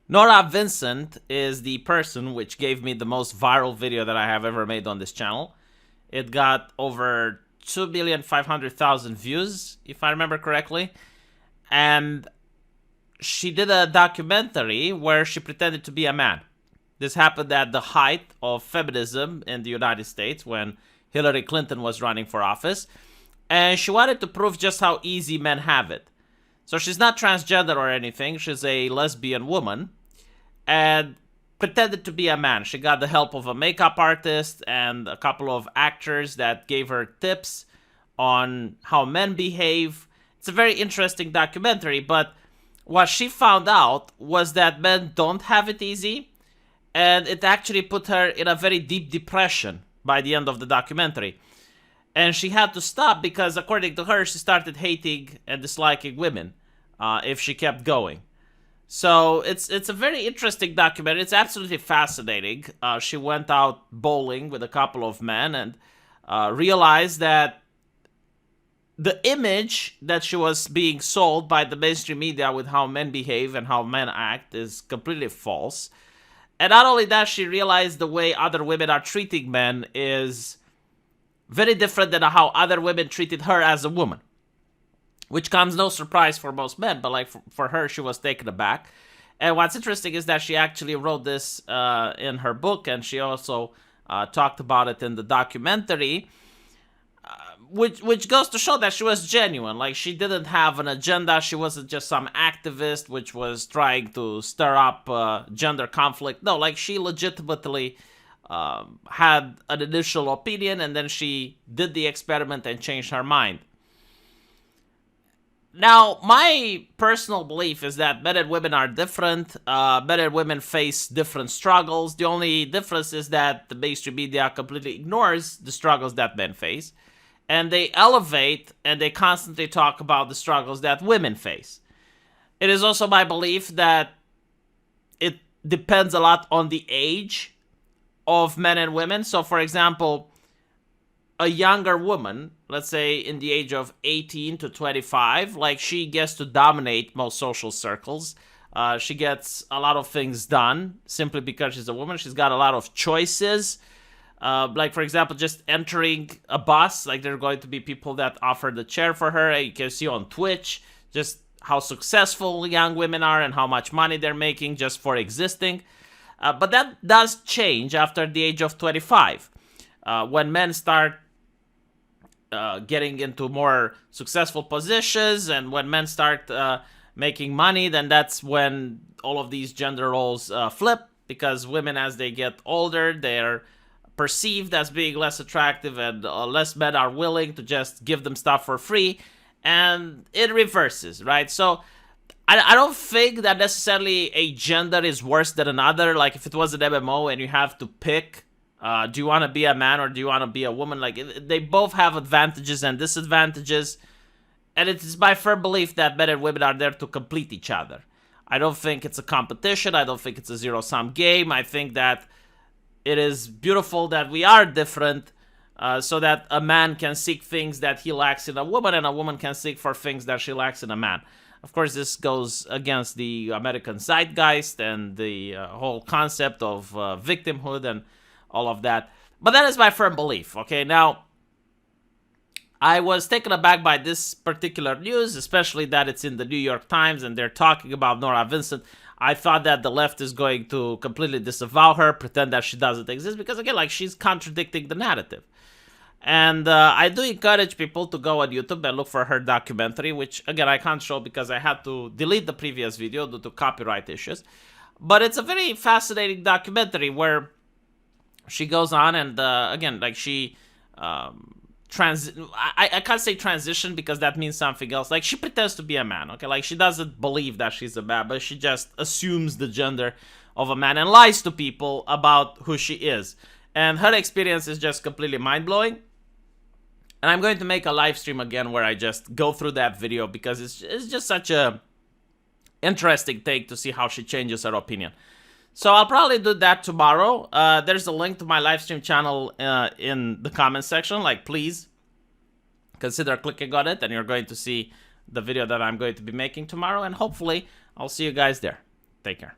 Nora Vincent is the person which gave me the most viral video that I have ever made on this channel. It got over 2,500,000 views, if I remember correctly. And she did a documentary where she pretended to be a man. This happened at the height of feminism in the United States when Hillary Clinton was running for office. And she wanted to prove just how easy men have it. So she's not transgender or anything. She's a lesbian woman and pretended to be a man. She got the help of a makeup artist and a couple of actors that gave her tips on how men behave. It's a very interesting documentary, but what she found out was that men don't have it easy, and it actually put her in a very deep depression by the end of the documentary. And she had to stop because, according to her, she started hating and disliking women if she kept going. So it's a very interesting documentary. It's absolutely fascinating. She went out bowling with a couple of men and realized that the image that she was being sold by the mainstream media with how men behave and how men act is completely false. And not only that, she realized the way other women are treating men is very different than how other women treated her as a woman, which comes no surprise for most men, but like for her, she was taken aback. And what's interesting is that she actually wrote this in her book, and she also talked about it in the documentary, which goes to show that she was genuine. Like, she didn't have an agenda. She wasn't just some activist which was trying to stir up gender conflict. No, like, she legitimately had an initial opinion, and then she did the experiment and changed her mind. Now, my personal belief is that men and women are different. Men and women face different struggles. The only difference is that the mainstream media completely ignores the struggles that men face, and they elevate and they constantly talk about the struggles that women face. It is also my belief that it depends a lot on the age of men and women. So, for example, a younger woman, let's say in the age of 18 to 25, like, she gets to dominate most social circles. She gets a lot of things done simply because she's a woman. She's got a lot of choices. Like, for example, just entering a bus, like, there are going to be people that offer the chair for her. You can see on Twitch just how successful young women are and how much money they're making just for existing. But that does change after the age of 25. When men start getting into more successful positions, and when men start making money, then that's when all of these gender roles flip, because women, as they get older, they're perceived as being less attractive, and less men are willing to just give them stuff for free, and it reverses, right? So I don't think that necessarily a gender is worse than another. Like, if it was an MMO and you have to pick, do you want to be a man or do you want to be a woman? Like, they both have advantages and disadvantages. And it is my firm belief that men and women are there to complete each other. I don't think it's a competition. I don't think it's a zero-sum game. I think that it is beautiful that we are different, so that a man can seek things that he lacks in a woman, and a woman can seek for things that she lacks in a man. Of course, this goes against the American zeitgeist and the whole concept of victimhood and all of that. But that is my firm belief, okay? Now, I was taken aback by this particular news, especially that it's in the New York Times and they're talking about Nora Vincent. I thought that the left is going to completely disavow her, pretend that she doesn't exist, because, again, like, she's contradicting the narrative. And I do encourage people to go on YouTube and look for her documentary, which, again, I can't show because I had to delete the previous video due to copyright issues. But it's a very fascinating documentary where she goes on and, again, like, she I can't say transition because that means something else. Like, she pretends to be a man, okay? Like, she doesn't believe that she's a man, but she just assumes the gender of a man and lies to people about who she is. And her experience is just completely mind-blowing. And I'm going to make a live stream again where I just go through that video because it's just such a interesting take to see how she changes her opinion. So I'll probably do that tomorrow. There's a link to my live stream channel in the comment section. Like, please consider clicking on it, and you're going to see the video that I'm going to be making tomorrow. And hopefully I'll see you guys there. Take care.